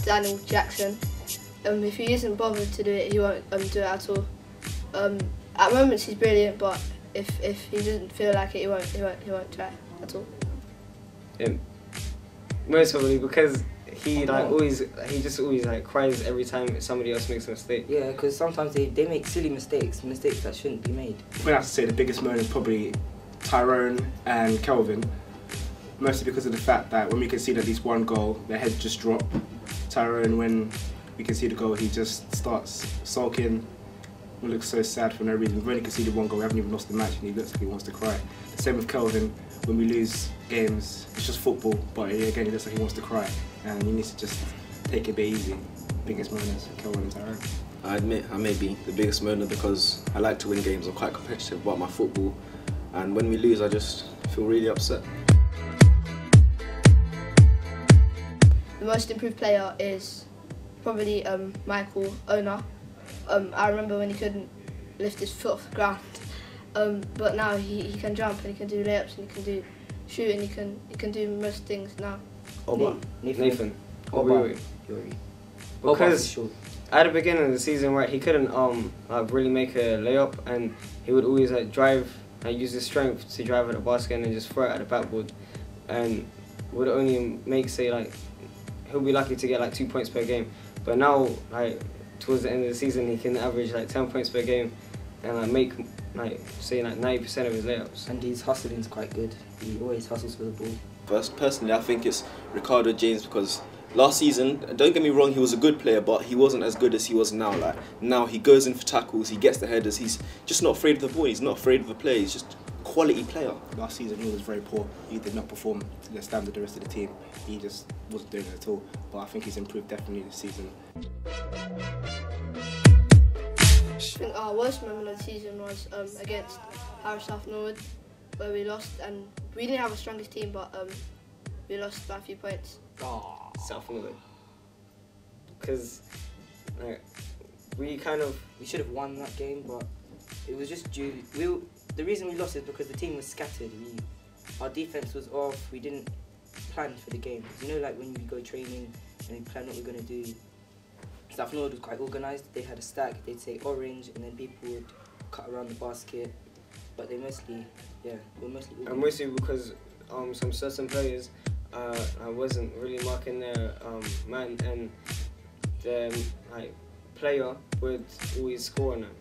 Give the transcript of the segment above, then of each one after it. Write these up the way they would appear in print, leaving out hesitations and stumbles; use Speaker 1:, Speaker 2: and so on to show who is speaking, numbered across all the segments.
Speaker 1: Daniel Jackson. If he isn't bothered to do it, he won't do it at all. At moments he's brilliant, but if he doesn't feel like it, he won't try at all.
Speaker 2: Yeah. Most probably because he just always like cries every time somebody else makes a mistake.
Speaker 3: Yeah, because sometimes they make silly mistakes that shouldn't be made.
Speaker 4: I'm gonna have to say the biggest moment is probably Tyrone and KELVIN, mostly because of the fact that when we concede at least one goal, their heads just drop. Tyrone, when we concede a goal, he just starts sulking. It looks so sad for no reason. We've only conceded one goal, we haven't even lost the match, and he looks like he wants to cry. The same with KELVIN. When we lose games, it's just football, but again, he looks like he wants to cry, and he needs to just take it a bit easy. Biggest moments, KELVIN and Tyrone.
Speaker 5: I admit I may be the biggest moaner because I like to win games. I'm quite competitive about my football, and when we lose, I just feel really upset.
Speaker 1: The most improved player is probably Michael Ona. I remember when he couldn't lift his foot off the ground, but now he can jump and he can do layups and he can do shoot and he can do most things now.
Speaker 2: Nathan. Because at the beginning of the season, right, he couldn't really make a layup, and he would always drive and use his strength to drive at the basket and just throw it at the backboard, and would only make he'll be lucky to get 2 points per game. But now towards the end of the season, he can average 10 points per game and make 90% of his layups.
Speaker 3: And his hustling is quite good. He always hustles for the ball.
Speaker 5: Personally, I think it's Ricardo James because last season, don't get me wrong, he was a good player, but he wasn't as good as he was now. Now he goes in for tackles, he gets the headers, he's just not afraid of the ball, he's not afraid of the play, he's just a quality player.
Speaker 4: Last season he was very poor. He did not perform to the standard of the rest of the team. He just wasn't doing it at all. But I think he's improved definitely this season.
Speaker 1: I think our worst moment of the season was against Harrow South Norwood, where we lost, and we didn't have the strongest team, but we lost by a few points.
Speaker 2: South Norwood. Because we
Speaker 3: should have won that game, but it was just due. The reason we lost is because the team was scattered. Our defense was off. We didn't plan for the game. You know, when you go training and we plan what we're gonna do. South Norwood was quite organised. They had a stack. They'd say orange, and then people would cut around the basket. But they mostly, were mostly.
Speaker 2: And mostly because some certain players wasn't really marking their man, and the player would always score on them.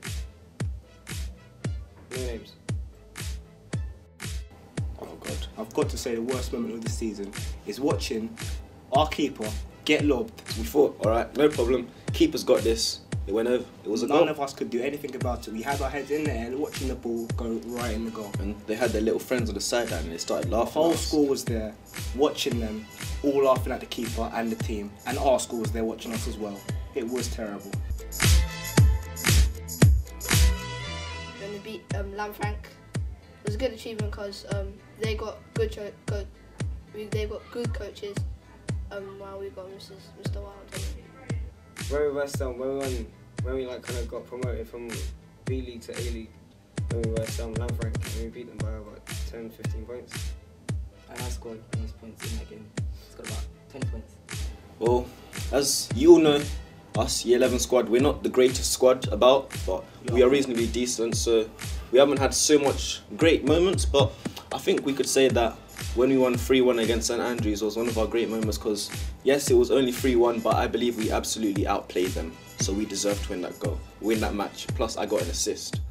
Speaker 2: No names.
Speaker 4: Oh God, I've got to say the worst moment of the season is watching our keeper get lobbed.
Speaker 5: We thought, alright, no problem, keeper's got this. It went over, it was a goal.
Speaker 4: None of us could do anything about it. We had our heads in there and watching the ball go right in the goal.
Speaker 5: And they had their little friends on the sideline and they started laughing.
Speaker 4: The whole school was there, watching them, all laughing at the keeper and the team. And our school was there watching us as well. It was terrible.
Speaker 1: When we beat Lanfranc, it was a good achievement because they got good coaches, while we got Mr. Wild.
Speaker 2: Very West Ham, when we kind of got promoted from B League to A League, when we were Lanfranc, and we beat them by about 10-15 points.
Speaker 3: And I scored the most points in that game. I scored about 10 points.
Speaker 5: Well, as you all know, us Year 11 squad, we're not the greatest squad about, but we are reasonably decent, so we haven't had so much great moments, but I think we could say that when we won 3-1 against St Andrews was one of our great moments because, yes, it was only 3-1, but I believe we absolutely outplayed them, so we deserved to win that match. Plus, I got an assist.